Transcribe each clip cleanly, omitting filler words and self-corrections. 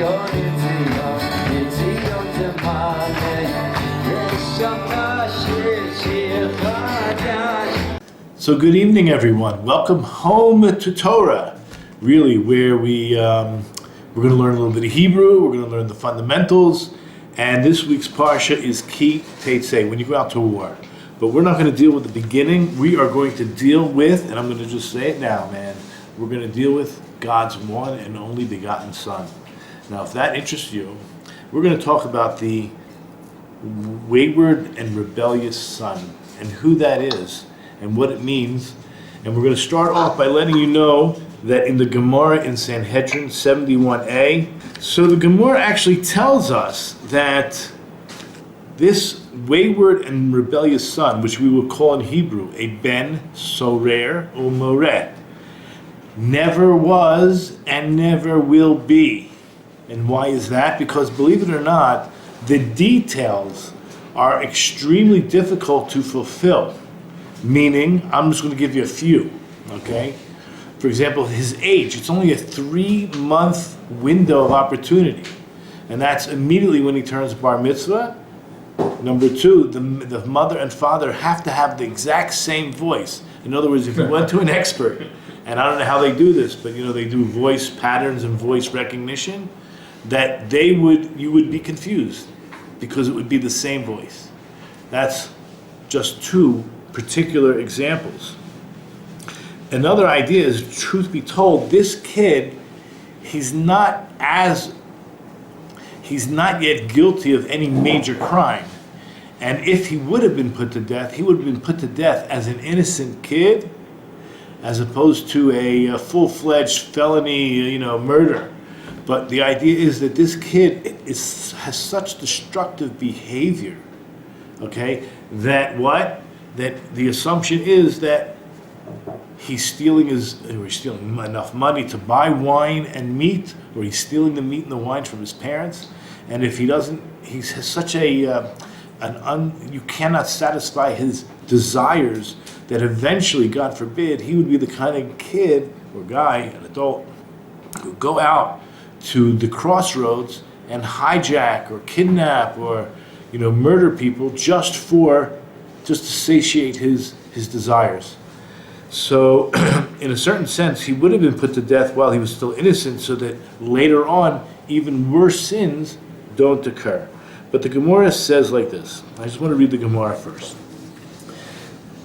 So good evening, everyone. Welcome home to Torah, really, where we're going to learn a little bit of Hebrew, we're going to learn the fundamentals, and this week's Parsha is Ki Teitzei, when you go out to war. But we're not going to deal with the beginning. We are going to deal with, and I'm going to just say it now, man, we're going to deal with God's one and only begotten Son. Now, if that interests you, we're going to talk about the Wayward and Rebellious Son and who that is and what it means. And we're going to start off by letting you know that in the Gemara in Sanhedrin 71a, so the Gemara actually tells us that this wayward and rebellious son, which we will call in Hebrew a ben sorer or moreh, never was and never will be. And why is that? Because believe it or not, the details are extremely difficult to fulfill. Meaning, I'm just going to give you a few, okay? For example, his age, it's only a 3-month window of opportunity. And that's immediately when he turns bar mitzvah. Number 2, the mother and father have to have the exact same voice. In other words, if you went to an expert, and I don't know how they do this, but they do voice patterns and voice recognition, that you would be confused because it would be the same voice. That's just 2 particular examples. Another idea is, truth be told, this kid, he's not yet guilty of any major crime. And if he would have been put to death, he would have been put to death as an innocent kid, as opposed to a full-fledged felony, murder. But the idea is that this kid has such destructive behavior, okay, that the assumption is that he's stealing enough money to buy wine and meat, or he's stealing the meat and the wine from his parents. And if he doesn't, he has such you cannot satisfy his desires that eventually, God forbid, he would be the kind of kid or guy, an adult, who would go out to the crossroads and hijack or kidnap or murder people just to satiate his desires. So, in a certain sense, he would have been put to death while he was still innocent, so that later on, even worse sins don't occur. But the Gemara says like this. I just want to read the Gemara first.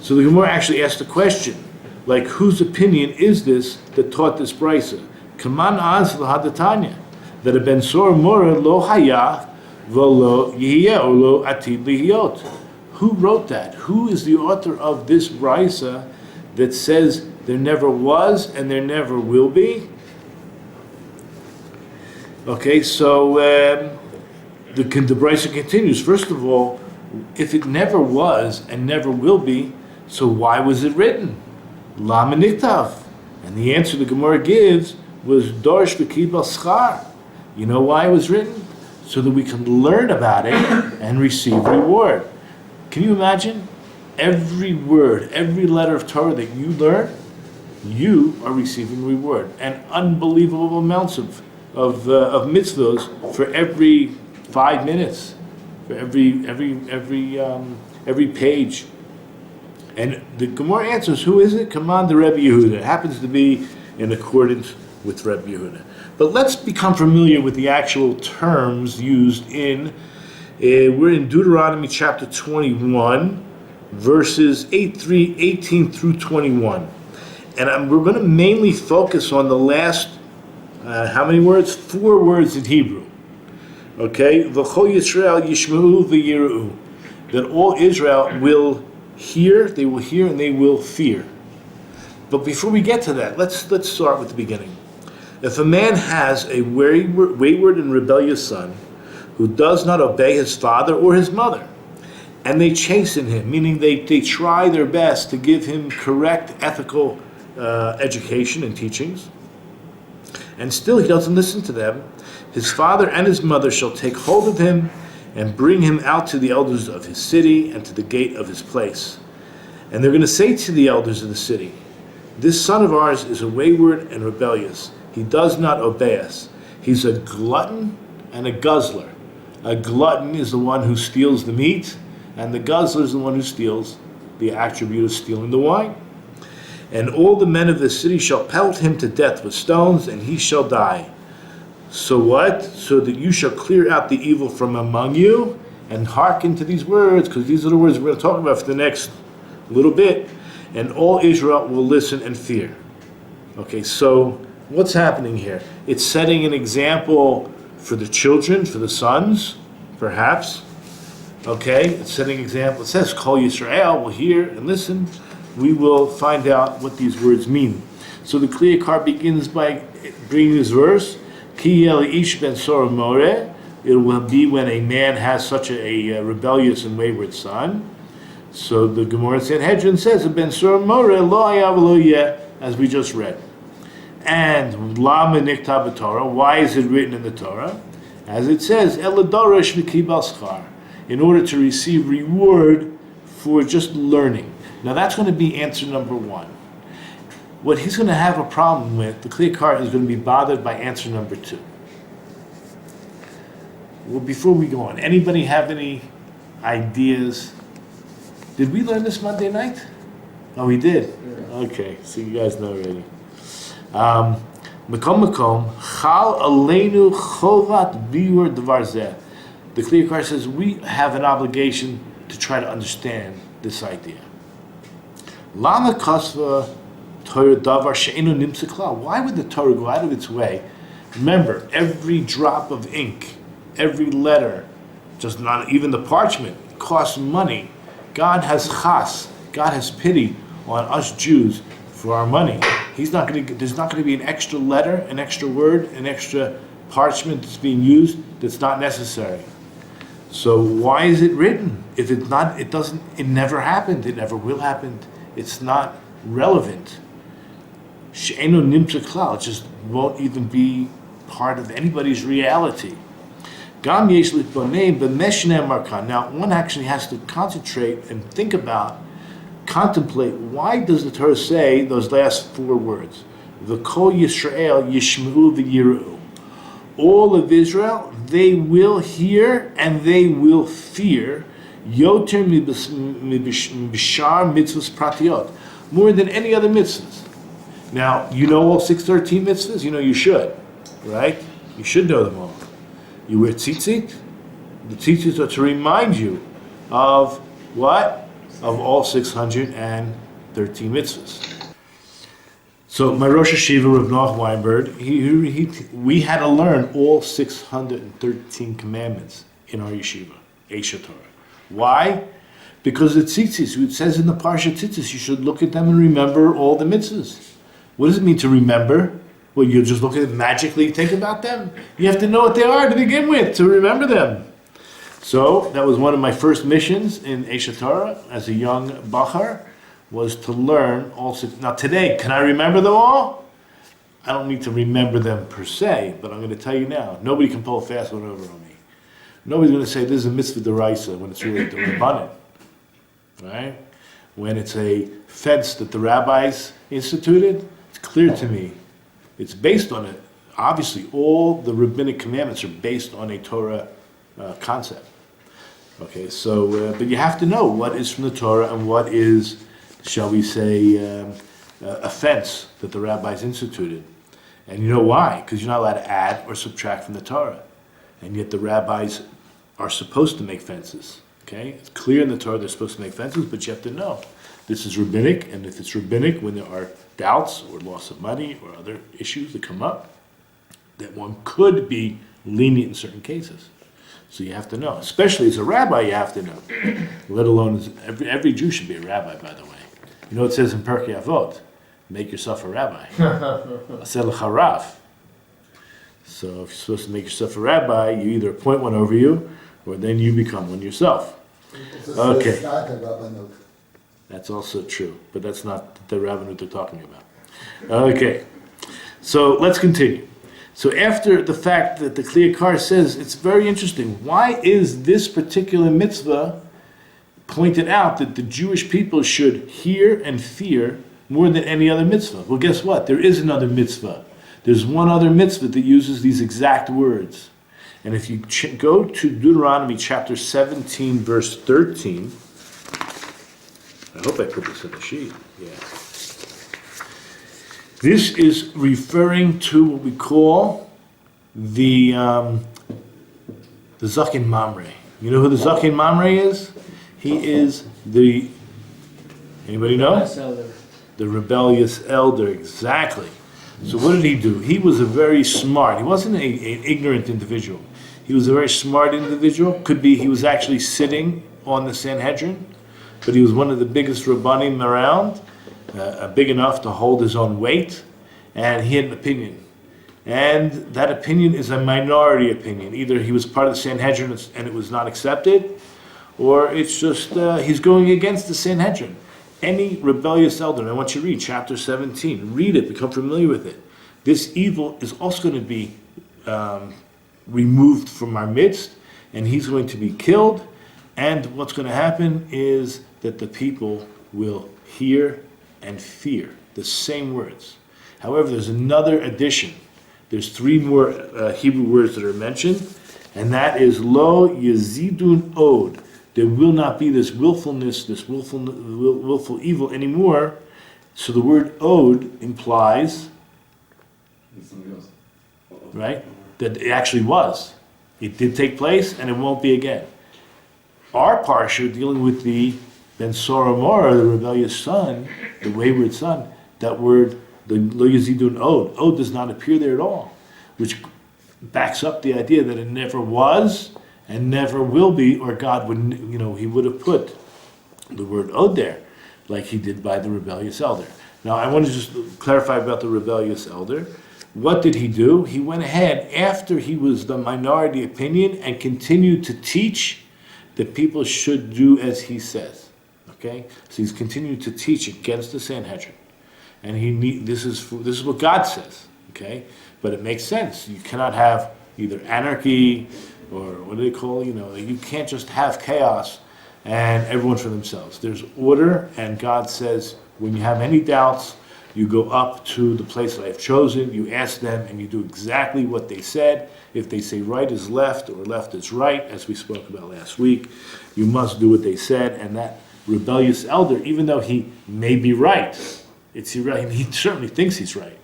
So the Gemara actually asked the question, like, whose opinion is this that taught this brisa? Kaman az l'hadatanya, that a ben sor mora lo haya v'lo yihye or lo atid lihiyot. Who wrote that? Who is the author of this brisa that says there never was and there never will be? Okay, so the brisa continues. First of all, if it never was and never will be, so why was it written? Lama niktav. And the answer the Gemara gives was dorsh v'kibal schar. You know why it was written? So that we can learn about it and receive reward. Can you imagine? Every word, every letter of Torah that you learn, you are receiving reward. And unbelievable amounts of mitzvahs for every 5 minutes, for every page. And the Gemara answers, who is it? Command the Rabbi Yehuda. It happens to be in accordance with Rabbi Yehuda. But let's become familiar with the actual terms used in, we're in Deuteronomy chapter 21, verses 18 through 21. And we're going to mainly focus on the last, how many words? 4 words in Hebrew. Okay? V'chol Yisrael yishma'u v'yira'u. That all Israel will hear, they will hear, and they will fear. But before we get to that, let's start with the beginning. If a man has a wayward and rebellious son who does not obey his father or his mother, and they chasten him, meaning they try their best to give him correct ethical education and teachings, and still he doesn't listen to them, his father and his mother shall take hold of him and bring him out to the elders of his city and to the gate of his place. And they're going to say to the elders of the city, this son of ours is a wayward and rebellious. He does not obey us. He's a glutton and a guzzler. A glutton is the one who steals the meat, and the guzzler is the one who steals the attribute of stealing the wine. And all the men of the city shall pelt him to death with stones, and he shall die. So what? So that you shall clear out the evil from among you, and hearken to these words, because these are the words we're going to talk about for the next little bit, and all Israel will listen and fear. Okay, so what's happening here? It's setting an example for the children, for the sons, perhaps. Okay, it's setting an example. It says, Kol Yisrael will hear and listen. We will find out what these words mean. So the Kli Yakar begins by bringing this verse, Ki yel ish ben sora more. It will be when a man has such a rebellious and wayward son. So the Gemara Sanhedrin says, ben sora more lo hayav lo yeh, as we just read. And lama nikta b'Torah, why is it written in the Torah? As it says, eladoresh v'kibal schar, in order to receive reward for just learning. Now that's going to be answer number one. What he's going to have a problem with, the Kli Yakar is going to be bothered by answer number two. Well, before we go on, anybody have any ideas? Did we learn this Monday night? Oh, we did? Yeah. Okay, so you guys know already. Makom chal aleinu chovat biur dvar zeh. The Kli Yakar says we have an obligation to try to understand this idea. Lama kasva Torah davar she'enu nimtza klal. Why would the Torah go out of its way? Remember, every drop of ink, every letter, just not even the parchment, costs money. God has chas, God has pity on us Jews for our money. There's not going to be an extra letter, an extra word, an extra parchment that's being used that's not necessary. So why is it written? If it's not, it never happened. It never will happen. It's not relevant. She'enu nimtza klal. It just won't even be part of anybody's reality. Gam yesh litbonei b'meshne markan. Now, one actually has to concentrate and think about, contemplate, why does the Torah say those last four words? V'kol Yisrael yishmeu v'yiru. All of Israel, they will hear and they will fear yoter mibishar mitzvahs pratiot, more than any other mitzvahs. Now, you know all 613 mitzvahs? You know you should, right? You should know them all. You wear tzitzit. The tzitzit are to remind you of what? Of all 613 mitzvahs. So my Rosh Hashiva, Rav Noach Weinberg, we had to learn all 613 commandments in our yeshiva, Esha Torah. Why? Because the tzitzis, it says in the Parshat Tzitzis, you should look at them and remember all the mitzvahs. What does it mean to remember? Well, you just look at it magically, think about them. You have to know what they are to begin with, to remember them. So that was one of my first missions in Esha Torah as a young bachar, was to learn all six. Now today, can I remember them all? I don't need to remember them per se, but I'm going to tell you now, nobody can pull a fast one over on me. Nobody's going to say this is a mitzvah deraisa when it's really the rabbanim, right? When it's a fence that the rabbis instituted, it's clear to me. It's based on it. Obviously, all the rabbinic commandments are based on a Torah concept. Okay, so, but you have to know what is from the Torah and what is, shall we say, a fence that the rabbis instituted. And you know why? Because you're not allowed to add or subtract from the Torah. And yet the rabbis are supposed to make fences. Okay? It's clear in the Torah they're supposed to make fences, but you have to know. This is rabbinic, and if it's rabbinic, when there are doubts or loss of money or other issues that come up, that one could be lenient in certain cases. So you have to know. Especially as a rabbi, you have to know. Let alone, every Jew should be a rabbi, by the way. You know it says in Pirkei Avot, make yourself a rabbi. Asel l'charav. So if you're supposed to make yourself a rabbi, you either appoint one over you, or then you become one yourself. Okay. That's also true, but that's not the rabbanut they're talking about. Okay. So let's continue. So after the fact that the Kli Yakar says, it's very interesting. Why is this particular mitzvah pointed out that the Jewish people should hear and fear more than any other mitzvah? Well, guess what? There is another mitzvah There's one other mitzvah that uses these exact words. And if you go to Deuteronomy chapter 17, verse 13, I hope I put this in the sheet. Yeah. This is referring to what we call the Zaken Mamre. You know who the Zaken Mamre is? He is the, anybody know? The rebellious elder, exactly. So what did he do? He was a very smart, he wasn't an ignorant individual. He was a very smart individual. Could be he was actually sitting on the Sanhedrin, but he was one of the biggest Rabbanim around, big enough to hold his own weight, and he had an opinion. And that opinion is a minority opinion. Either he was part of the Sanhedrin and it was not accepted, or it's just he's going against the Sanhedrin. Any rebellious elder, and I want you to read chapter 17, read it, become familiar with it. This evil is also going to be removed from our midst, and he's going to be killed, and what's going to happen is that the people will hear and fear, the same words. However, there's another addition. There's three more Hebrew words that are mentioned, and that is lo yazidun od. There will not be this willfulness, this willful evil anymore. So the word od implies, right, that it actually was. It did take place, and it won't be again. Our parsha, dealing with the Ben Soramor, the rebellious son, the wayward son, that word, the lo yazidun od, od does not appear there at all, which backs up the idea that it never was and never will be, or God would, he would have put the word od there, like he did by the rebellious elder. Now, I want to just clarify about the rebellious elder. What did he do? He went ahead after he was the minority opinion and continued to teach that people should do as he says. Okay, so he's continued to teach against the Sanhedrin, and this is what God says. Okay, but it makes sense. You cannot have either anarchy or what do they call? You can't just have chaos and everyone for themselves. There's order, and God says when you have any doubts, you go up to the place that I've chosen, you ask them, and you do exactly what they said. If they say right is left or left is right, as we spoke about last week, you must do what they said. And that rebellious elder, even though he may be right, he certainly thinks he's right.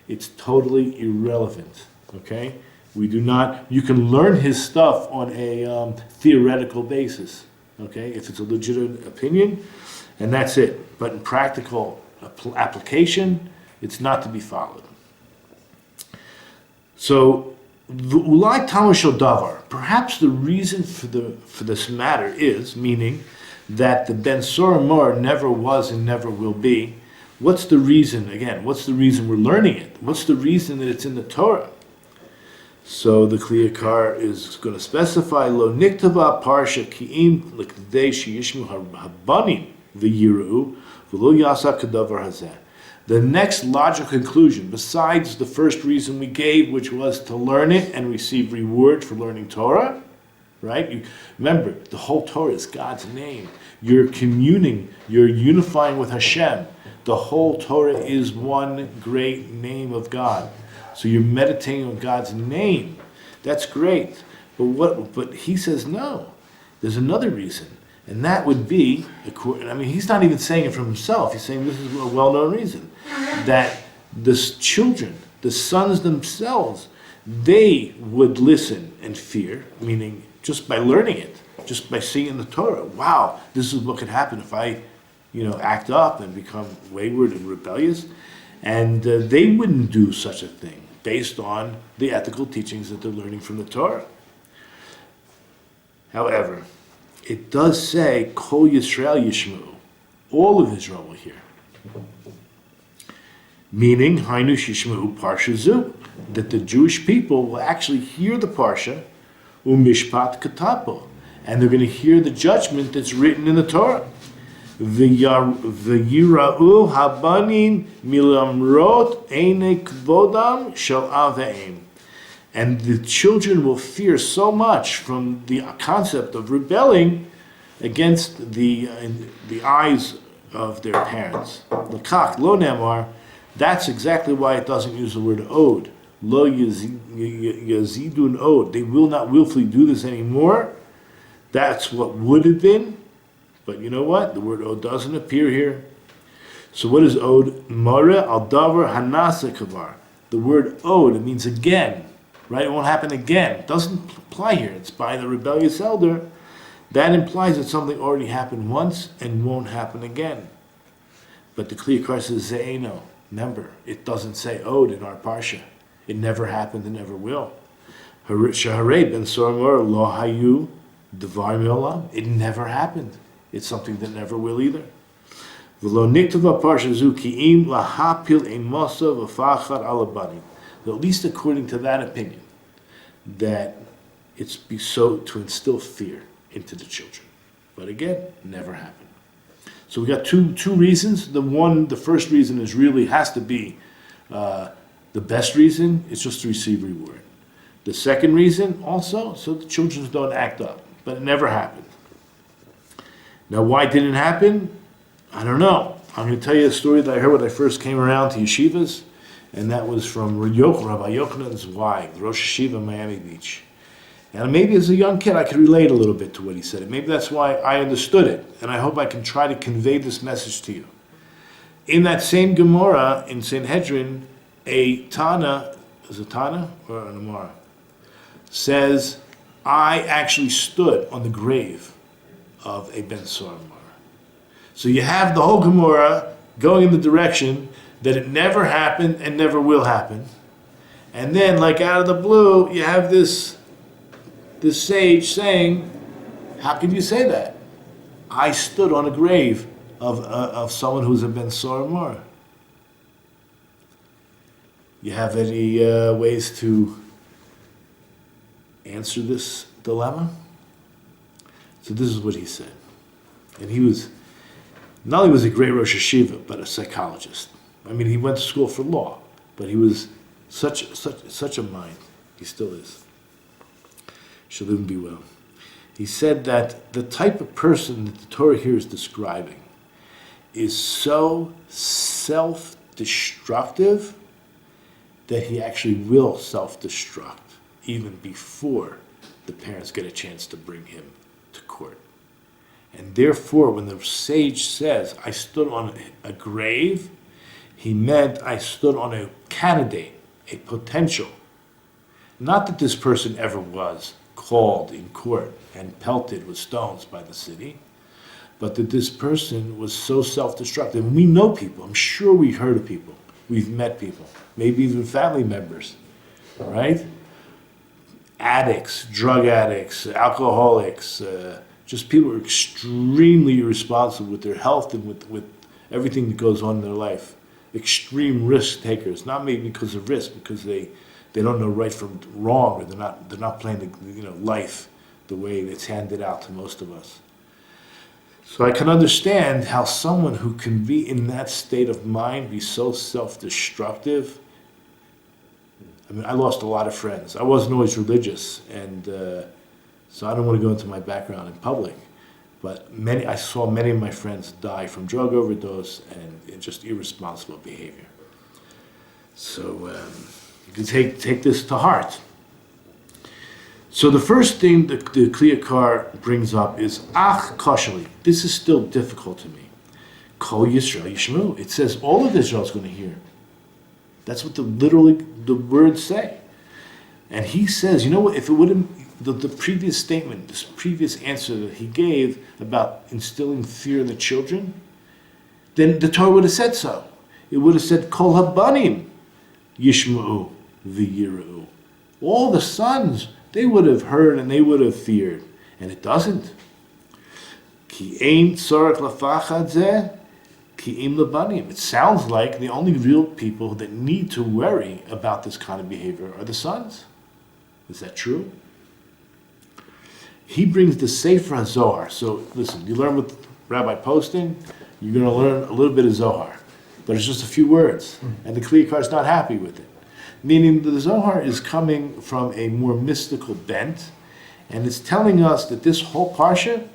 It's totally irrelevant, okay? We do not, you can learn his stuff on a theoretical basis, okay? If it's a legitimate opinion, and that's it. But in practical application, it's not to be followed. So, ulai tamashal davar, perhaps the reason for this matter is, meaning that the Ben Soramor never was and never will be. What's the reason, again, what's the reason we're learning it? What's the reason that it's in the Torah? So the Kliyakar is going to specify, lo niktava parsha ki'im l'kdei sheyishmu habanim v'yiru v'lo yasa kadavar hazeh. The next logical conclusion, besides the first reason we gave, which was to learn it and receive reward for learning Torah, right? Remember, the whole Torah is God's name. You're communing, you're unifying with Hashem. The whole Torah is one great name of God. So you're meditating on God's name. That's great. But he says no. There's another reason. And that would be, he's not even saying it from himself. He's saying this is a well-known reason. That the children, the sons themselves, they would listen and fear, meaning just by learning it, just by seeing the Torah. Wow, this is what could happen if I, act up and become wayward and rebellious. And they wouldn't do such a thing based on the ethical teachings that they're learning from the Torah. However, it does say, Kol Yisrael Yishmu, all of Israel will hear. Meaning, Hainu Shishmu Parsha Zu, that the Jewish people will actually hear the Parsha, Umishpat Katapo, and they're going to hear the judgment that's written in the Torah. V'yira'u habanim milamrot eine kvodam shel aveim. And the children will fear so much from the concept of rebelling against the eyes of their parents. L'kach lo nemar That's exactly why it doesn't use the word od. Lo yazidun od. They will not willfully do this anymore. That's what would have been. But you know what? The word od doesn't appear here. So what is od? Mare al davar hanasa kavar. The word od, it means again. Right? It won't happen again. It doesn't apply here. It's by the rebellious elder. That implies that something already happened once and won't happen again. But the Kli Yakar says ze'eno. Remember, it doesn't say od in our parsha. It never happened and never will. Shaharei ben Sormor lo hayu devar me'olam. It never happened. It's something that never will either. V'lo niktava parsha zu ki'im lahapil ein mosa v'fachar alabani. At least according to that opinion, that it's be so to instill fear into the children. But again, never happened. So we got two reasons. The first reason is really has to be the best reason. It's just to receive reward. The second reason also, so the children don't act up. But it never happened. Now, why didn't it happen? I don't know. I'm going to tell you a story that I heard when I first came around to yeshivas. And that was from Rabbi Yochanan's wife, Rosh Yeshiva, Miami Beach. And maybe as a young kid, I could relate a little bit to what he said. And maybe that's why I understood it. And I hope I can try to convey this message to you. In that same Gemara in Sanhedrin, a Tana, is it Tana or an Amara, says, I actually stood on the grave of a Ben Sor. So you have the whole Gemara going in the direction that it never happened and never will happen. And then, like out of the blue, you have this sage saying, how can you say that? I stood on a grave of someone who's a Ben Sor. You have any ways to answer this dilemma? So this is what he said. And he was, not only was he a great Rosh Yeshiva, but a psychologist. I mean, he went to school for law, but he was such a mind. He still is. Should live and be well. He said that the type of person that the Torah here is describing is so self-destructive that he actually will self-destruct even before the parents get a chance to bring him to court. And therefore, when the sage says, I stood on a grave, he meant I stood on a candidate, a potential. Not that this person ever was called in court and pelted with stones by the city, but that this person was so self-destructive. And we know people, I'm sure we've heard of people, we've met people, maybe even family members, right? Addicts, drug addicts, alcoholics, just people who are extremely irresponsible with their health and with everything that goes on in their life. Extreme risk takers, not maybe because of risk, because they don't know right from wrong, or they're not playing the life the way it's handed out to most of us. So I can understand how someone who can be in that state of mind be so self-destructive. I mean, I lost a lot of friends. I wasn't always religious, and so I don't want to go into my background in public. But I saw many of my friends die from drug overdose and just irresponsible behavior. So you can take this to heart. So the first thing the Kli Yakar brings up is ach kosheli. This is still difficult to me. Kol Yisrael Yishmu. It says all of Israel is going to hear. That's what the words say. And he says, you know what? If it would have the previous statement, this previous answer that he gave about instilling fear in the children, then the Torah would have said so. It would have said, Kol habanim yishma'u v'yira'u. All the sons, they would have heard and they would have feared. And it doesn't. Ki ein tzarech lafachad zeh, ki im labanim. It sounds like the only real people that need to worry about this kind of behavior are the sons. Is that true? He brings the Sefer HaZohar. So listen, you learn with Rabbi Poston, you're going to learn a little bit of Zohar. But it's just a few words. And the Kli Yakar is not happy with it. Meaning the Zohar is coming from a more mystical bent. And it's telling us that this whole Parsha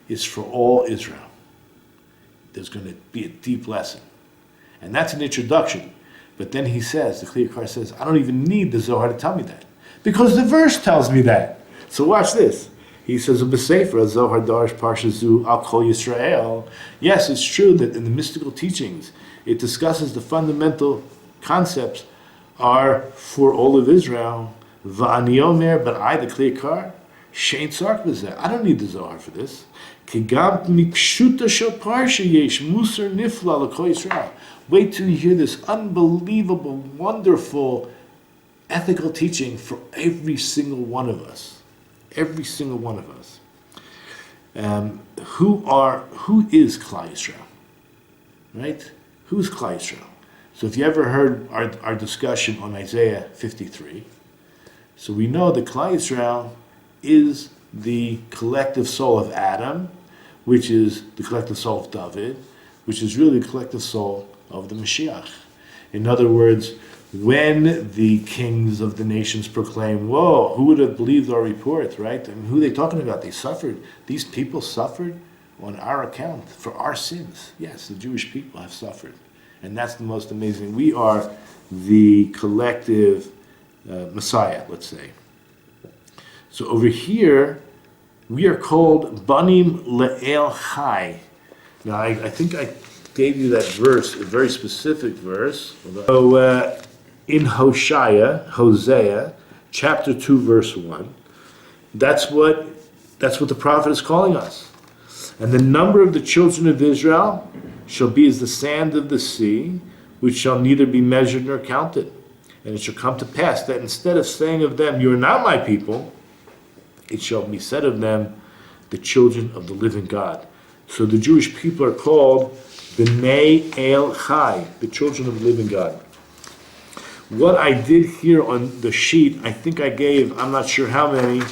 is for all Israel. There's going to be a deep lesson. And that's an introduction. But then he says, the Kliyakar says, I don't even need the Zohar to tell me that, because the verse tells me that. So watch this. He says, "B'sefer Zohar Darish Parsha Zu Al Kol Yisrael." Yes, it's true that in the mystical teachings, it discusses the fundamental concepts are for all of Israel. Va'ani Omer, but I, the Kliyakar, shein tzarich b'zeh. I don't need the Zohar for this. Kigam mikshutah shel parsha yesh musar nifla l'kol Yisrael. Wait till you hear this unbelievable, wonderful ethical teaching for every single one of us. Every single one of us. Who is Klal Yisrael? Right? Who's Klal Yisrael? So if you ever heard our discussion on Isaiah 53, so we know that Klal Yisrael is the collective soul of Adam, which is the collective soul of David, which is really the collective soul of the Mashiach. In other words, when the kings of the nations proclaim, whoa, who would have believed our report, right? I mean, who are they talking about? They suffered. These people suffered on our account for our sins. Yes, the Jewish people have suffered. And that's the most amazing. We are the collective Messiah, let's say. So over here, we are called Banim Le'el Chai. Now, I think I gave you that verse, a very specific verse. So in Hosea, chapter 2, verse 1, that's what the prophet is calling us. And the number of the children of Israel shall be as the sand of the sea, which shall neither be measured nor counted. And it shall come to pass that instead of saying of them, you are not my people, it shall be said of them, the children of the living God. So the Jewish people are called B'nai El Chai, the children of the living God. What I did here on the sheet, I think I gave, I'm not sure how many,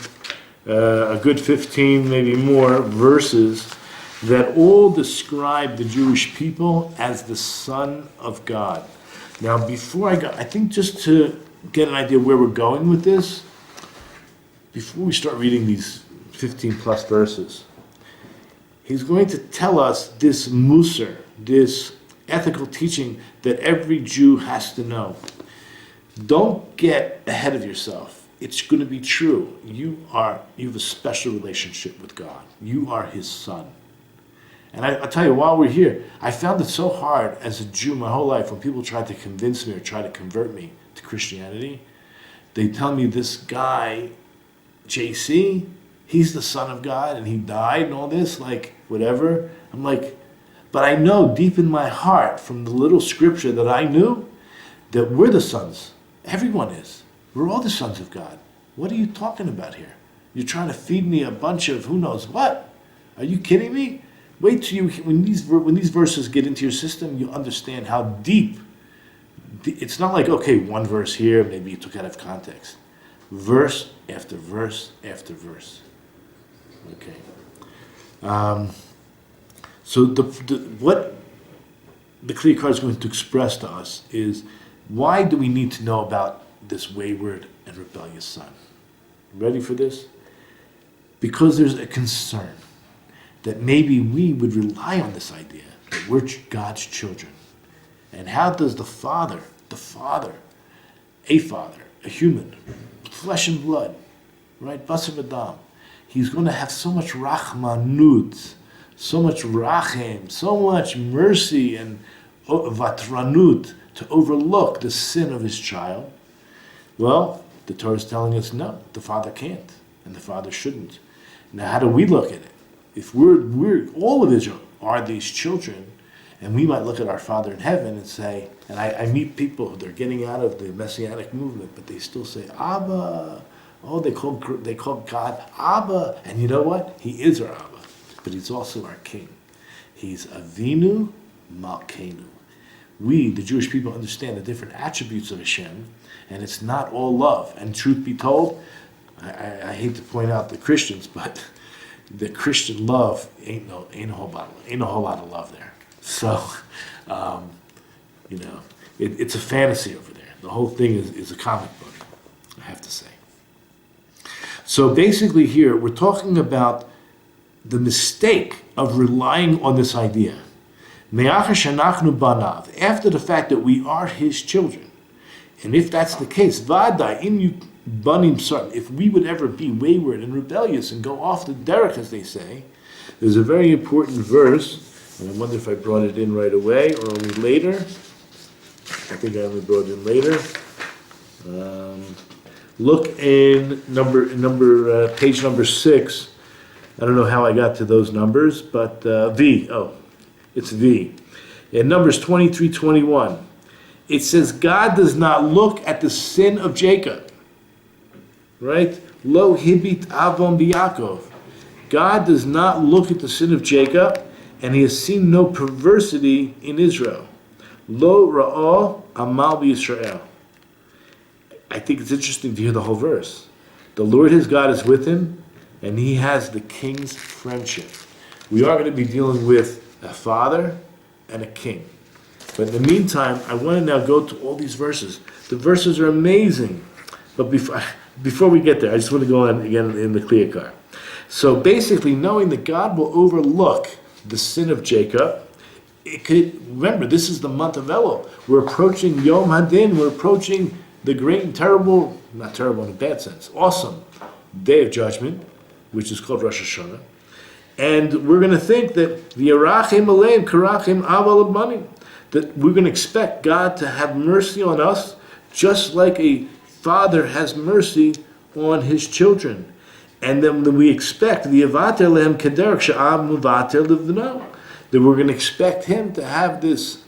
a good 15, maybe more verses that all describe the Jewish people as the Son of God. Now, before I think just to get an idea where we're going with this, before we start reading these 15 plus verses, he's going to tell us this musar, this ethical teaching that every Jew has to know. Don't get ahead of yourself. It's going to be true. You have a special relationship with God. You are his son. And I'll tell you, while we're here, I found it so hard as a Jew my whole life when people tried to convince me or try to convert me to Christianity. They tell me this guy, JC, he's the son of God and he died and all this, like whatever. I'm like, but I know deep in my heart from the little scripture that I knew that we're the sons. Everyone is. We're all the sons of God. What are you talking about here? You're trying to feed me a bunch of who knows what? Are you kidding me? Wait till when these verses get into your system, you'll understand how deep. It's not like, okay, one verse here, maybe you took out of context. Verse after verse after verse. Okay. So what the Kliyakar is going to express to us is, why do we need to know about this wayward and rebellious son? Ready for this? Because there's a concern that maybe we would rely on this idea that we're God's children. And how does a father, a human, flesh and blood, right, basar v'dam, he's going to have so much rachmanut, so much rachem, so much mercy and vatranut to overlook the sin of his child? Well, the Torah is telling us no, the father can't, and the father shouldn't. Now, how do we look at it? If we're all of Israel are these children, and we might look at our Father in heaven and say, and I meet people who they're getting out of the Messianic movement, but they still say Abba. Oh, they call God Abba, and you know what? He is our Abba, but he's also our King. He's Avinu Malkeinu. We, the Jewish people, understand the different attributes of Hashem, and it's not all love. And truth be told, I hate to point out the Christians, but the Christian love ain't a whole lot of love there. So, it's a fantasy over there. The whole thing is a comic book, I have to say. So basically here, we're talking about the mistake of relying on this idea Me'achar shenachnu banav, after the fact that we are his children. And if that's the case, vadai im yu banim sarm, if we would ever be wayward and rebellious and go off the derech, as they say, there's a very important verse, and I wonder if I brought it in right away or only later. I think I only brought it in later. Look in page number 6. I don't know how I got to those numbers, but V. Oh, it's V. In Numbers 23:21, it says God does not look at the sin of Jacob. Right? Lo hibit avon b'Yaakov. God does not look at the sin of Jacob, and he has seen no perversity in Israel. Lo ra'ah amal b'Yisrael. I think it's interesting to hear the whole verse. The Lord his God is with him, and he has the king's friendship. We are going to be dealing with a father and a king. But in the meantime, I want to now go to all these verses. The verses are amazing. But before we get there, I just want to go on again in the Kliyakar. So basically, knowing that God will overlook the sin of Jacob, remember, this is the month of Elul. We're approaching Yom Hadin. We're approaching the great and terrible, not terrible in a bad sense, awesome Day of Judgment, which is called Rosh Hashanah. And we're going to think that the Yerachim Aleim Karachim Aval Abmanim, that we're going to expect God to have mercy on us, just like a father has mercy on his children. And then we expect the Yavater Lehem Kederach Sha'am Muvater Livno, that we're going to expect him to have this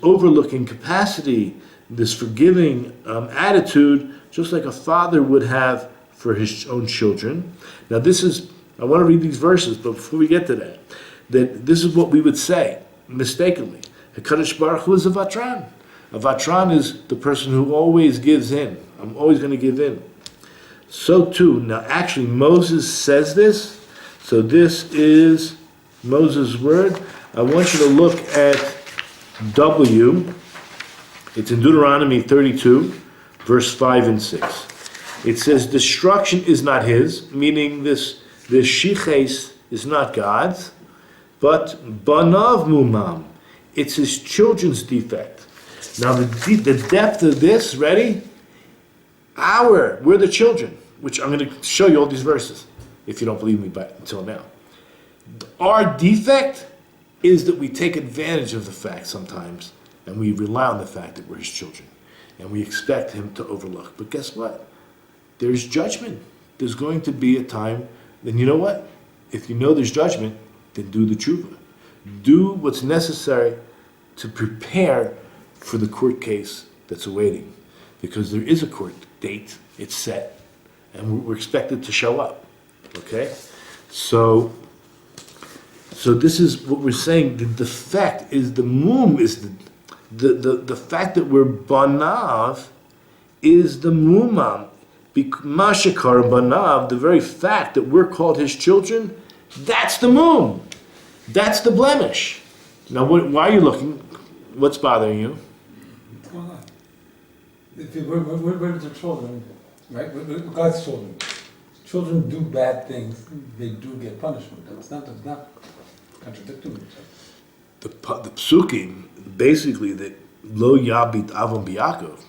overlooking capacity, this forgiving attitude, just like a father would have for his own children. Now I want to read these verses, but before we get to that this is what we would say, mistakenly. HaKadosh Baruch Hu is a vatran. A vatran is the person who always gives in. I'm always going to give in. So too, now actually Moses says this, so this is Moses' word. I want you to look at W. It's in Deuteronomy 32, verse 5 and 6. It says, destruction is not his, meaning this shiches is not God's, but banav mumam. It's his children's defect. Now the depth of this, ready? We're the children, which I'm going to show you all these verses, if you don't believe me until now. Our defect is that we take advantage of the fact sometimes, and we rely on the fact that we're his children, and we expect him to overlook. But guess what? There's judgment. There's going to be a time, then you know what? If you know there's judgment, then do the tshuva. Do what's necessary to prepare for the court case that's awaiting. Because there is a court date, it's set, and we're expected to show up. Okay? So this is what we're saying. The defect is the mum, is the fact that we're banav is the mumam. Mashakar banav, the very fact that we're called his children, that's the mum. That's the blemish. Now, why are you looking? What's bothering you? What's going on? We're the children, right? We're God's children. Children do bad things, they do get punishment. It's not contradicting each other. The psukim, basically, that lo yabit avon b'Yaakov,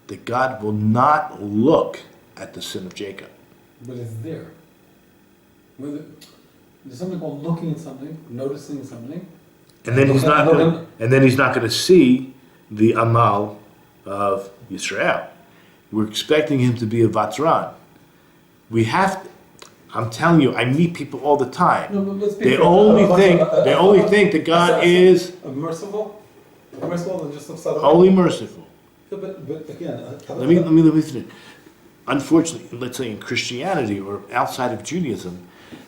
that God will not look at the sin of Jacob. But it's there. There's something called looking at something, noticing something. And then he's not going to see the amal of Yisrael. We're expecting him to be a vatran. I'm telling you, I meet people all the time. No, they only think that God is merciful. Merciful and just upset. Only merciful. Yeah, but again, let me finish. Unfortunately, let's say in Christianity or outside of Judaism,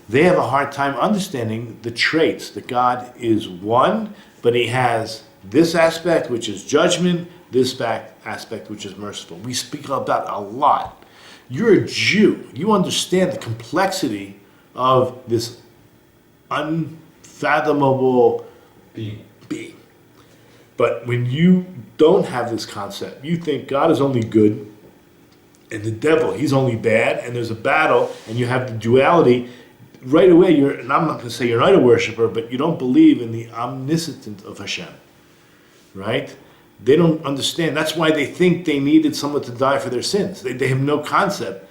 they have a hard time understanding the traits that God is one, but he has this aspect which is judgment, this aspect which is merciful. We speak about that a lot. You're a Jew. You understand the complexity of this unfathomable being. But when you don't have this concept, you think God is only good and the devil, he's only bad, and there's a battle, and you have the duality. right away, and I'm not going to say you're not a worshiper, but you don't believe in the omniscience of Hashem, right? They don't understand. That's why they think they needed someone to die for their sins. They have no concept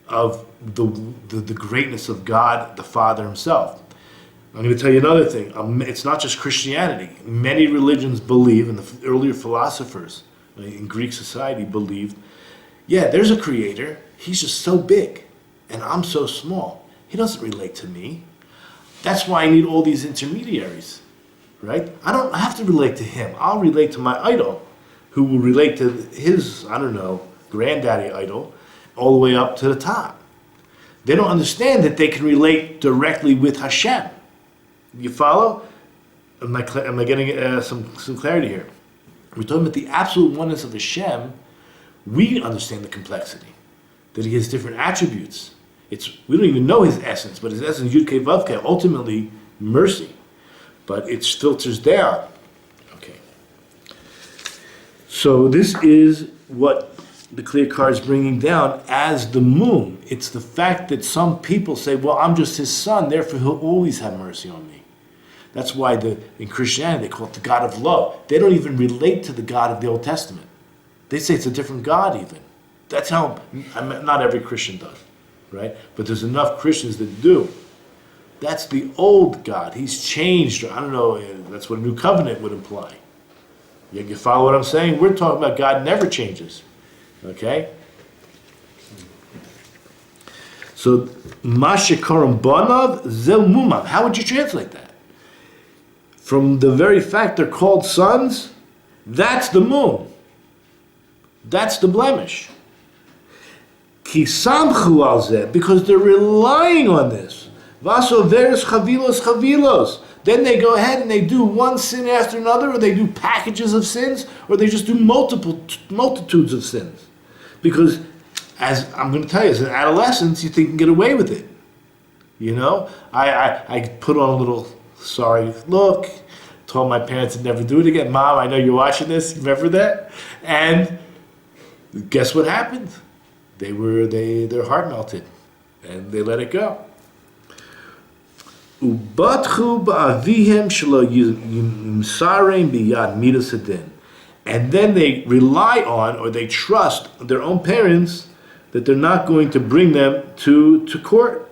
of the greatness of God, the Father himself. I'm going to tell you another thing. It's not just Christianity. Many religions believe, and the earlier philosophers in Greek society believed, yeah, there's a creator. He's just so big, and I'm so small. He doesn't relate to me. That's why I need all these intermediaries, right? I don't have to relate to him. I'll relate to my idol, who will relate to his, granddaddy idol, all the way up to the top. They don't understand that they can relate directly with Hashem. You follow? Am I getting some clarity here? We're talking about the absolute oneness of Hashem. We understand the complexity, that he has different attributes. We don't even know his essence, but his essence, Yud Kei Vav Kei, ultimately mercy. But it filters down. Okay. So this is what the clear card is bringing down as the moon. It's the fact that some people say, well, I'm just his son, therefore he'll always have mercy on me. That's why in Christianity they call it the God of love. They don't even relate to the God of the Old Testament. They say it's a different God even. That's how, not every Christian does, right? But there's enough Christians that do. That's the old God. He's changed. I don't know, that's what a new covenant would imply. You follow what I'm saying? We're talking about God never changes. Okay? So, Mashikaram Banav Zel Mumav. How would you translate that? From the very fact they're called sons, that's the moon. That's the blemish. Ki samchu al zeh, because they're relying on this. Vaso veres chavilos. Then they go ahead and they do one sin after another, or they do packages of sins, or they just do multitudes of sins. Because, as I'm going to tell you, as an adolescent, you think you can get away with it. You know? I put on a little sorry look, told my parents to never do it again. Mom, I know you're watching this, remember that? And guess what happened? Their heart melted, and they let it go. Ubatchu ba'avihem shelo yimsarem biyad midas hadin. And then they rely on, or they trust their own parents, that they're not going to bring them to court.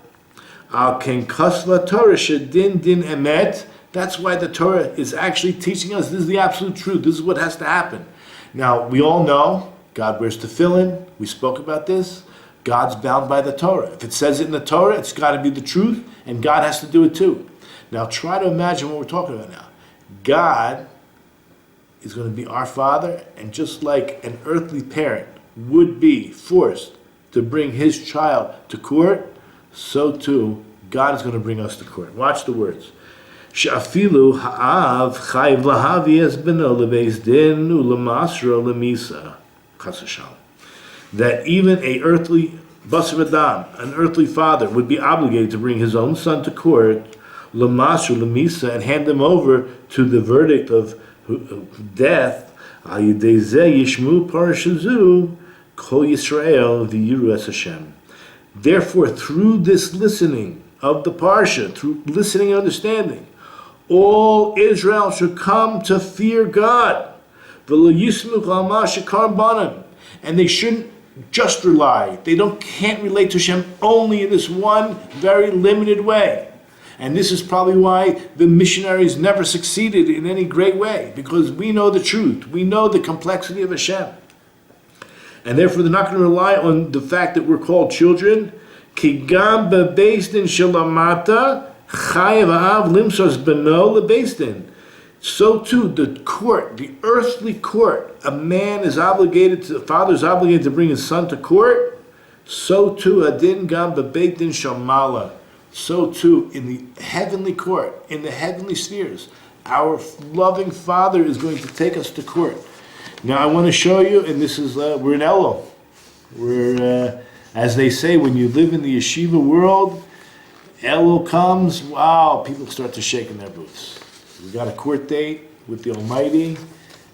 Al ken kasva Torah shedin din emet. That's why the Torah is actually teaching us this is the absolute truth. This is what has to happen. Now, we all know God wears tefillin. We spoke about this. God's bound by the Torah. If it says it in the Torah, it's got to be the truth, and God has to do it too. Now, try to imagine what we're talking about now. God is going to be our Father, and just like an earthly parent would be forced to bring his child to court, so too God is going to bring us to court. Watch the words. She'afilu ha'av chayiv lahavi es beno lebeis din u'lemasro lemisa. Chas v'shalom. That even an earthly father would be obligated to bring his own son to court, lemasru lemisa, and hand him over to the verdict of death. Yishmu parashazu kol Yisrael v'yiru es Hashem. Therefore, through this listening of the parsha, through listening and understanding, all Israel should come to fear God. V'lo yismu al ma shekar banan. And they shouldn't just rely. They can't relate to Hashem only in this one very limited way. And this is probably why the missionaries never succeeded in any great way, because we know the truth. We know the complexity of Hashem. And therefore they're not going to rely on the fact that we're called children. Ki gam bebeis din shelamata chayev ha'av limsos beno lebeis din. So too, the court, the earthly court, a father is obligated to bring his son to court. So too, adin gam bebeit din shamala. So too, in the heavenly court, in the heavenly spheres, our loving Father is going to take us to court. Now, I want to show you, and this is we're in Elul. We're, as they say, when you live in the yeshiva world, Elul comes. Wow, people start to shake in their boots. We got a court date with the Almighty.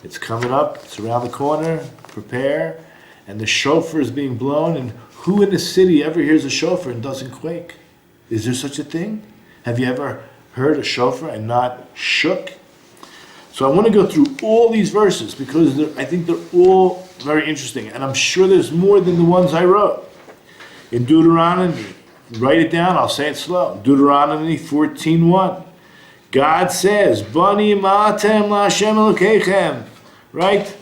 It's coming up. It's around the corner. Prepare. And the shofar is being blown. And who in the city ever hears a shofar and doesn't quake? Is there such a thing? Have you ever heard a shofar and not shook? So I want to go through all these verses because I think they're all very interesting. And I'm sure there's more than the ones I wrote. In Deuteronomy, write it down, I'll say it slow. Deuteronomy 14:1. God says, Bani ma'atem la'Hashem Elokeichem. Right?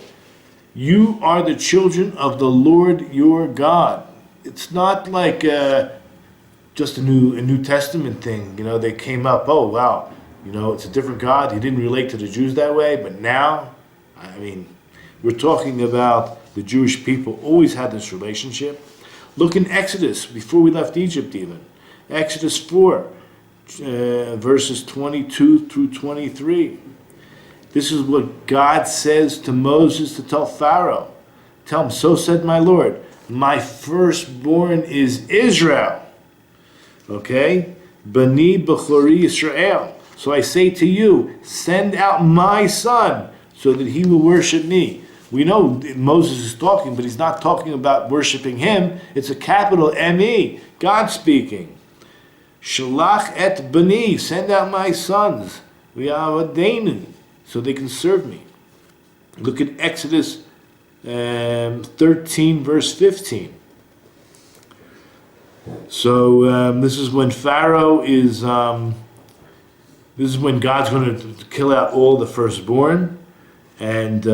You are the children of the Lord your God. It's not like just a New Testament thing. You know, they came up, oh wow, you know, it's a different God. He didn't relate to the Jews that way, but now, I mean, we're talking about the Jewish people always had this relationship. Look in Exodus, before we left Egypt even. Exodus 4, verses 22 through 23. This is what God says to Moses to tell Pharaoh. Tell him, so said my Lord, my firstborn is Israel. Okay? Bani Bechori Israel. So I say to you, send out my son so that he will worship me. We know Moses is talking, but he's not talking about worshiping him. It's a capital M-E, God speaking. Shalach et bani, send out my sons. V'avadenu, so they can serve me. Look at Exodus 13, verse 15. So this is when Pharaoh is, this is when God's going to kill out all the firstborn. And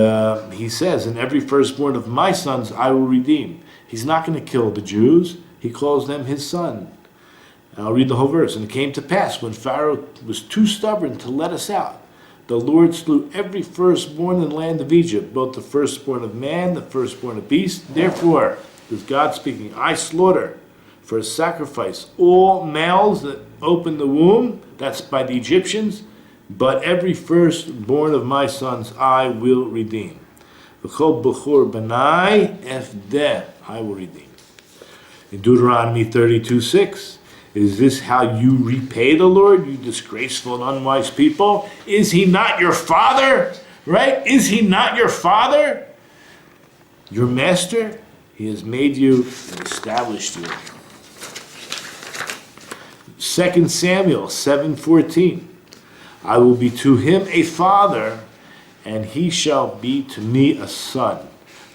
he says, and every firstborn of my sons I will redeem. He's not going to kill the Jews. He calls them his son. I'll read the whole verse. And it came to pass, when Pharaoh was too stubborn to let us out, the Lord slew every firstborn in the land of Egypt, both the firstborn of man, the firstborn of beast. Therefore, this is God speaking, I slaughter for a sacrifice all males that open the womb, that's by the Egyptians, but every firstborn of my sons I will redeem. V'chol b'chor b'nai efdeh, I will redeem. In Deuteronomy 32:6, is this how you repay the Lord, you disgraceful and unwise people? Is he not your father? Right? Is he not your father? Your master? He has made you and established you. 2 Samuel 7:14. I will be to him a father, and he shall be to me a son,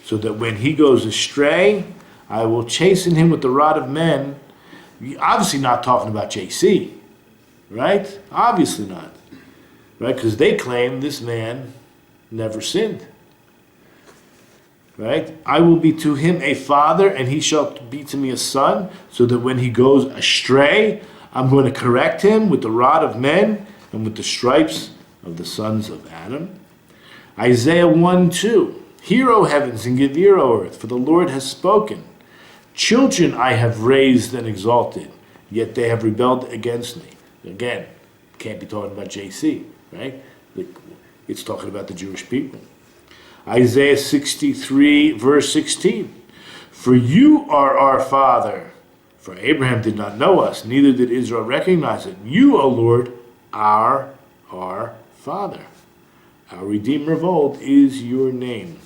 so that when he goes astray, I will chasten him with the rod of men. You're obviously not talking about JC, right? Obviously not, right? Because they claim this man never sinned, right? I will be to him a father, and he shall be to me a son, so that when he goes astray, I'm going to correct him with the rod of men and with the stripes of the sons of Adam. Isaiah 1:2. Hear, O heavens, and give ear, O earth, for the Lord has spoken. Children I have raised and exalted, yet they have rebelled against me. Again, can't be talking about JC, right? It's talking about the Jewish people. Isaiah 63, verse 16. For you are our father. For Abraham did not know us, neither did Israel recognize it. You, O Lord, are our Father. Our Redeemer of old is your name.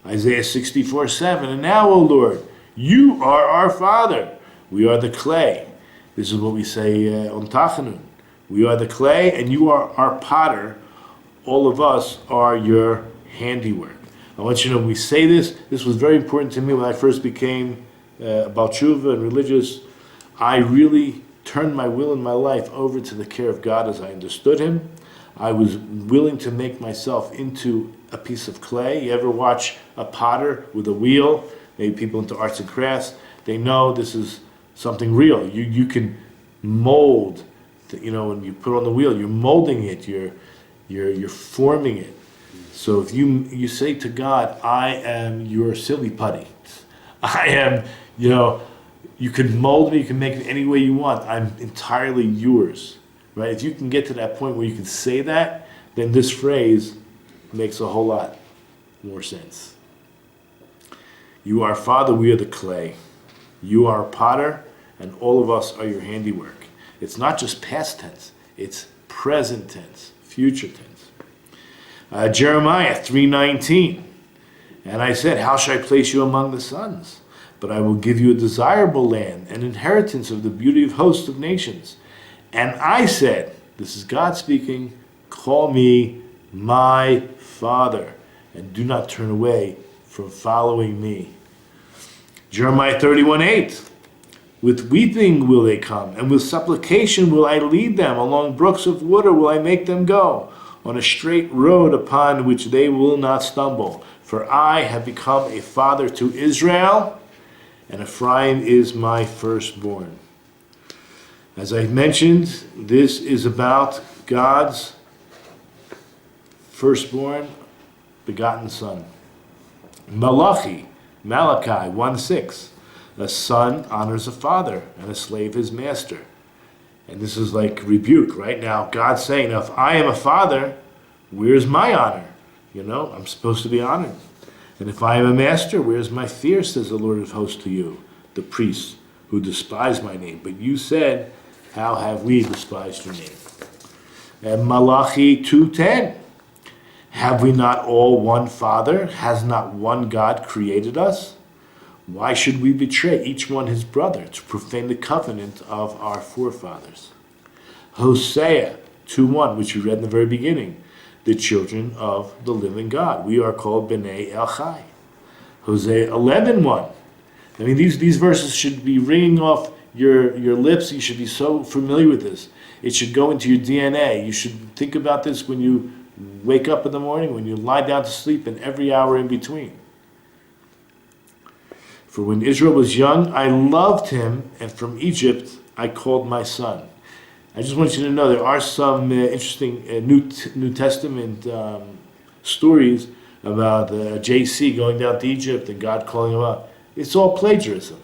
Isaiah 64:7. And now, O Lord, you are our Father. We are the clay. This is what we say on Tachanun. We are the clay, and you are our potter. All of us are your handiwork. I want you to know, when we say this was very important to me when I first became Baal Tshuva and religious. I really turned my will and my life over to the care of God as I understood him. I was willing to make myself into a piece of clay. You ever watch a potter with a wheel? Maybe people into arts and crafts. They know this is something real. You can mold, when you put on the wheel, you're molding it, you're forming it. So if you say to God, I am your silly putty. I am, you can mold me, you can make it any way you want. I'm entirely yours, right? If you can get to that point where you can say that, then this phrase makes a whole lot more sense. You are Father, we are the clay. You are a potter, and all of us are your handiwork. It's not just past tense, it's present tense, future tense. Jeremiah 3:19. And I said, how shall I place you among the sons? but I will give you a desirable land, an inheritance of the beauty of hosts of nations. And I said, this is God speaking, call me my Father, and do not turn away from following me. Jeremiah 31:8. With weeping will they come, and with supplication will I lead them. Along brooks of water will I make them go, on a straight road upon which they will not stumble. For I have become a father to Israel, and Ephraim is my firstborn. As I mentioned, this is about God's firstborn, begotten son. Malachi 1:6. A son honors a father, and a slave his master. And this is like rebuke, right? Now, God's saying, now, if I am a father, where's my honor? I'm supposed to be honored. And if I am a master, where's my fear, says the Lord of hosts to you, the priests who despise my name. But you said, how have we despised your name? And Malachi 2:10. Have we not all one Father? Has not one God created us? Why should we betray each one his brother to profane the covenant of our forefathers? Hosea 2:1, which we read in the very beginning, the children of the living God. We are called B'nai El Chai. Hosea 11:1. I mean, these verses should be ringing off your lips. You should be so familiar with this. It should go into your DNA. You should think about this when you wake up in the morning, when you lie down to sleep, and every hour in between. For when Israel was young, I loved him, and from Egypt I called my son. I just want you to know there are some interesting New Testament stories about JC going down to Egypt and God calling him up. It's all plagiarism.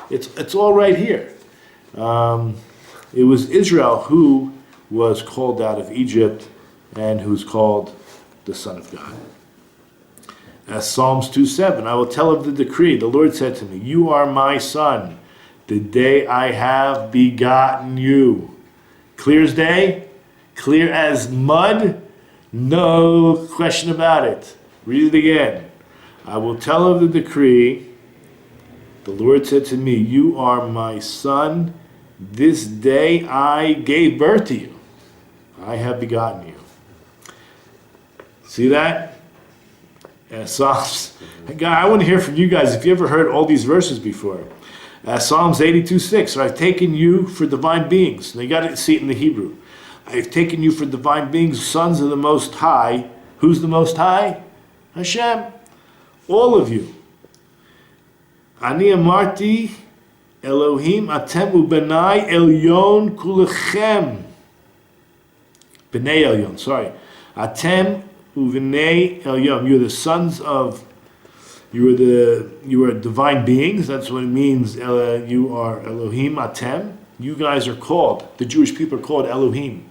It's all right here. It was Israel who was called out of Egypt and who's called the Son of God. As Psalms 2:7, I will tell of the decree. The Lord said to me, you are my son, the day I have begotten you. Clear as day? Clear as mud? No question about it. Read it again. I will tell of the decree. The Lord said to me, you are my son. This day I gave birth to you. I have begotten you. See that? Psalms. I want to hear from you guys if you ever heard all these verses before. Psalms 82:6. So I've taken you for divine beings. And you got to see it in the Hebrew. I've taken you for divine beings, sons of the Most High. Who's the Most High? Hashem. All of you. Ani amarti Elohim atem ubenai elyon kulechem. B'nai elyon. Sorry. Atem uvenei elyon. You're the sons of. You are divine beings. That's what it means. You are Elohim Atem. You guys are called. The Jewish people are called Elohim.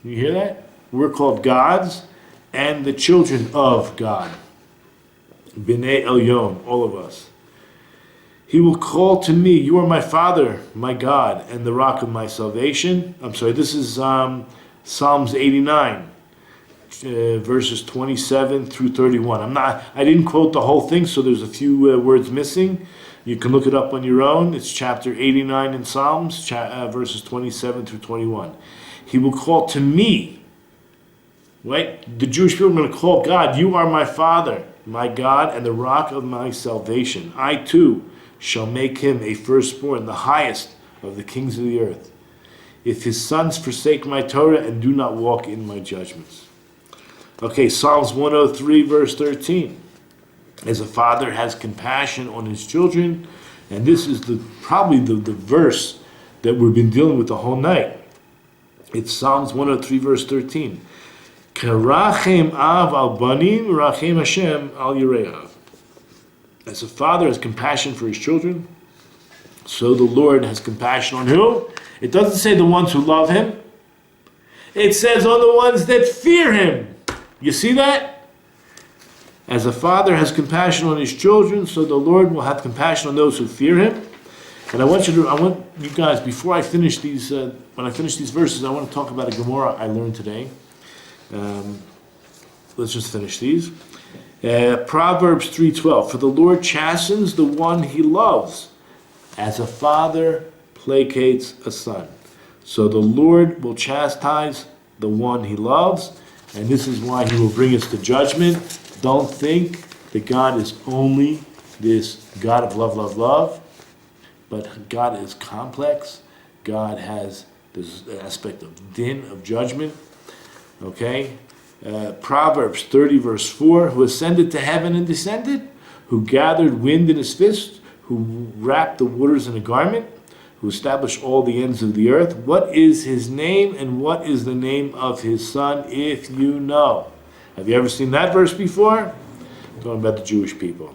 You hear that? We're called gods and the children of God. B'nai Elyon, all of us. He will call to me, you are my Father, my God, and the rock of my salvation. I'm sorry, this is Psalms 89. Verses 27 through 31. I didn't quote the whole thing, so there's a few words missing. You can look it up on your own. It's chapter 89 in Psalms, verses 27 through 21. He will call to me, right? The Jewish people are going to call God, you are my Father, my God, and the rock of my salvation. I too shall make him a firstborn, the highest of the kings of the earth. If his sons forsake my Torah and do not walk in my judgments. Okay, Psalms 103, verse 13. As a father has compassion on his children, and this is probably the verse that we've been dealing with the whole night. It's Psalms 103, verse 13. Karachem av al banim, rachem Hashem al yireav. As a father has compassion for his children, so the Lord has compassion on who? It doesn't say the ones who love him. It says on the ones that fear him. You see that? As a father has compassion on his children, so the Lord will have compassion on those who fear him. And I want you guys, before I finish these, when I finish these verses, I want to talk about a Gemara I learned today. Let's just finish these. Proverbs 3:12, for the Lord chastens the one he loves, as a father placates a son. So the Lord will chastise the one he loves, and this is why he will bring us to judgment. Don't think that God is only this God of love, love, love, but God is complex. God has this aspect of din, of judgment. Okay? Proverbs 30 verse 4, who ascended to heaven and descended, who gathered wind in his fist, who wrapped the waters in a garment, who established all the ends of the earth. What is his name, and what is the name of his son, if you know? Have you ever seen that verse before? Talking about the Jewish people.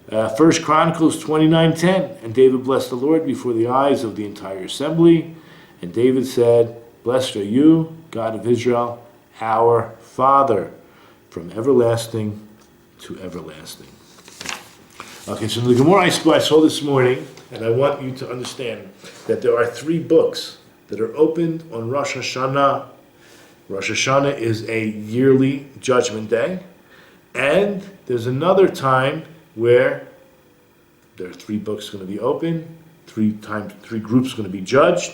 1 Chronicles 29:10, and David blessed the Lord before the eyes of the entire assembly. And David said, blessed are you, God of Israel, our Father, from everlasting to everlasting. Okay, so the Gemara I saw this morning, and I want you to understand that there are 3 books that are opened on Rosh Hashanah. Rosh Hashanah is a yearly judgment day, and there's another time where there are 3 books going to be open, 3 groups going to be judged,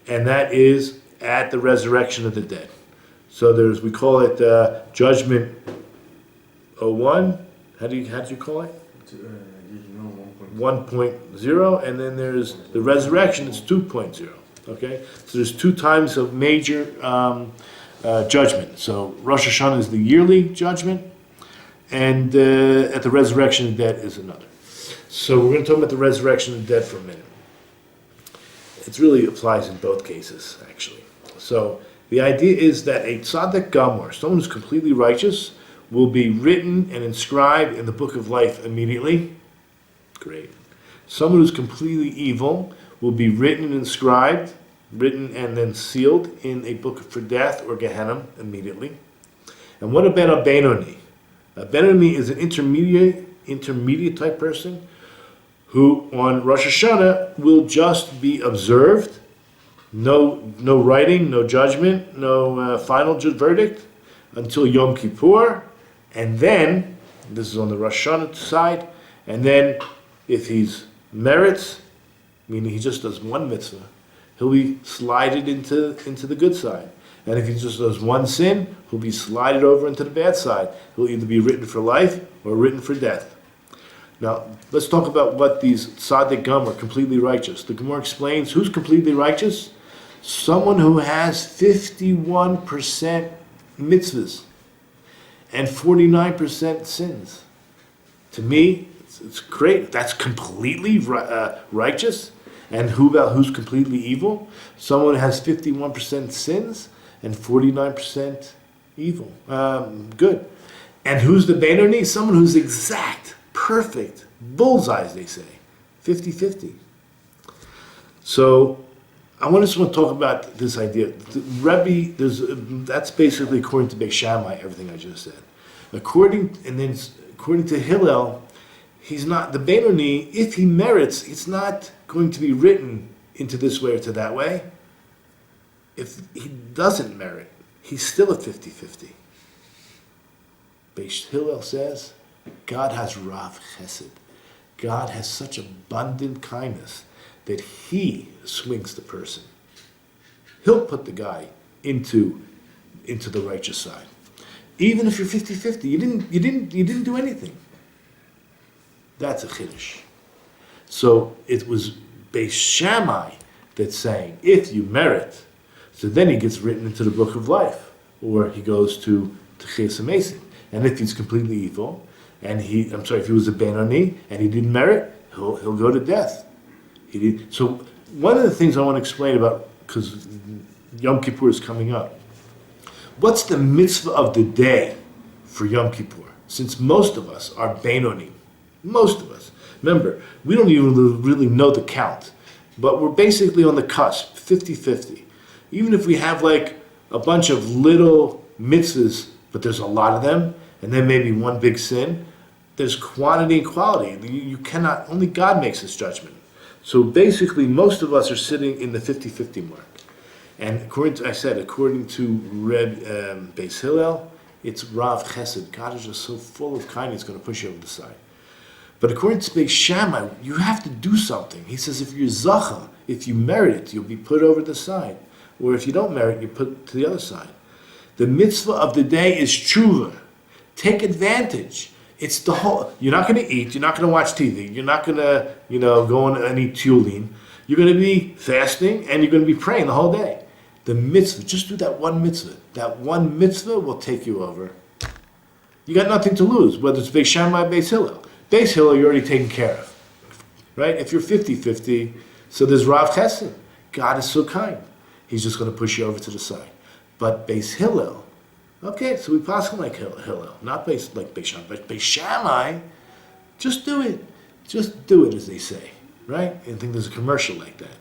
and that is at the resurrection of the dead. So we call it Judgment 01. How do you call it? 1.0, and then there's the resurrection, it's 2.0. Okay? So there's 2 times of major judgment. So Rosh Hashanah is the yearly judgment, and at the resurrection of the dead is another. So we're going to talk about the resurrection of the dead for a minute. It really applies in both cases, actually. So the idea is that a tzaddik gamor, someone who's completely righteous, will be written and inscribed in the book of life immediately. Great. Someone who's completely evil will be written and inscribed, written and then sealed in a book for death or Gehenna immediately. And what about a Benoni? A Benoni is an intermediate type person who on Rosh Hashanah will just be observed. No writing, no judgment, no final verdict until Yom Kippur. And then, this is on the Rosh Hashanah side, and then if he's merits, meaning he just does one mitzvah, he'll be slided into the good side. And if he just does one sin, he'll be slided over into the bad side. He'll either be written for life or written for death. Now, let's talk about what these tzaddik gam are, completely righteous. The Gemara explains who's completely righteous? Someone who has 51% mitzvahs and 49% sins. To me, it's great. That's completely righteous. And who's completely evil? Someone who has 51% sins and 49% evil. Good. And who's the Benoni? Someone who's exact, perfect, bullseyes, they say. 50-50. So I just want to talk about this idea. That's basically according to Beis Shammai, everything I just said. According to Hillel, he's not the Benoni. If he merits, it's not going to be written into this way or to that way. If he doesn't merit, he's still a 50-50. Beis Hillel says, God has Rav Chesed. God has such abundant kindness that he swings the person. He'll put the guy into the righteous side. Even if you're 50-50, you didn't do anything. That's a chiddush. So it was Beis Shammai that's saying, if you merit, so then he gets written into the book of life, or he goes to Chesed. And if he's completely evil, if he was a Benoni and he didn't merit, he'll go to death. So one of the things I want to explain about, because Yom Kippur is coming up, what's the mitzvah of the day for Yom Kippur? Since most of us are Benoni, most of us. Remember, we don't even really know the count, but we're basically on the cusp, 50-50. Even if we have like a bunch of little mitzvahs, but there's a lot of them, and then maybe one big sin, there's quantity and quality. You cannot, only God makes this judgment. So basically, most of us are sitting in the 50-50 mark. And according to Beis Hillel, It's Rav Chesed. God is just so full of kindness, it's going to push you over the side. But according to Beis Shammai, you have to do something. He says if you're Zacha, if you merit it, you'll be put over the side. Or if you don't merit, you're put to the other side. The mitzvah of the day is tshuva. Take advantage. It's the whole, you're not going to eat, you're not going to watch TV, you're not going to, go on any tulin. You're going to be fasting and you're going to be praying the whole day. The mitzvah, just do that one mitzvah. That one mitzvah will take you over. You got nothing to lose, whether it's Beis Shammai or Beis Hillel. Beis Hillel, you're already taken care of, right? If you're 50-50, so there's Rav Chesed. God is so kind. He's just going to push you over to the side. But Beis Hillel, okay, so we pass him like Hillel, not like Beis Shammai, but Beis Shammai, just do it. Just do it, as they say, right? I think there's a commercial like that.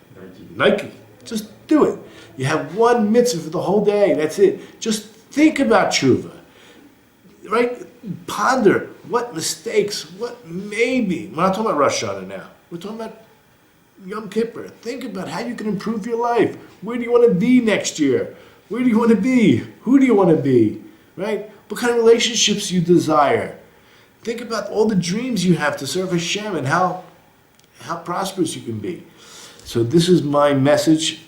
Nike, just do it. You have one mitzvah for the whole day, that's it. Just think about tshuva, right? Ponder what mistakes, what maybe. We're not talking about Rosh Hashanah now. We're talking about Yom Kippur. Think about how you can improve your life. Where do you want to be next year? Where do you want to be? Who do you want to be? Right? What kind of relationships you desire? Think about all the dreams you have to serve Hashem and how prosperous you can be. So this is my message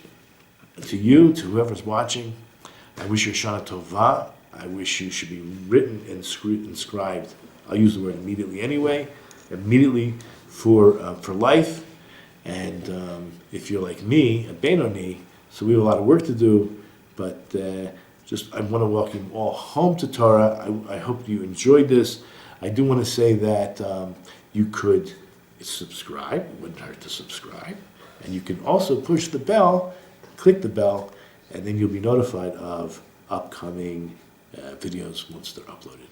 to you, to whoever's watching. I wish you a Shana Tovah. I wish you should be written and inscribed. I'll use the word immediately anyway. Immediately for life. And if you're like me, a Benoni, so we have a lot of work to do. But I want to welcome all home to Torah. I hope you enjoyed this. I do want to say that you could subscribe. It wouldn't hurt to subscribe. And you can also push the bell, click the bell, and then you'll be notified of upcoming videos once they're uploaded.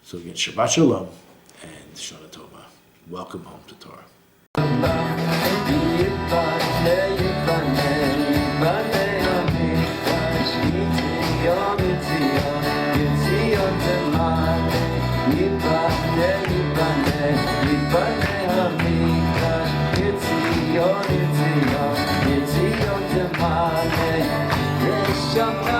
So again, Shabbat Shalom and Shana Tova. Welcome home to Torah. It's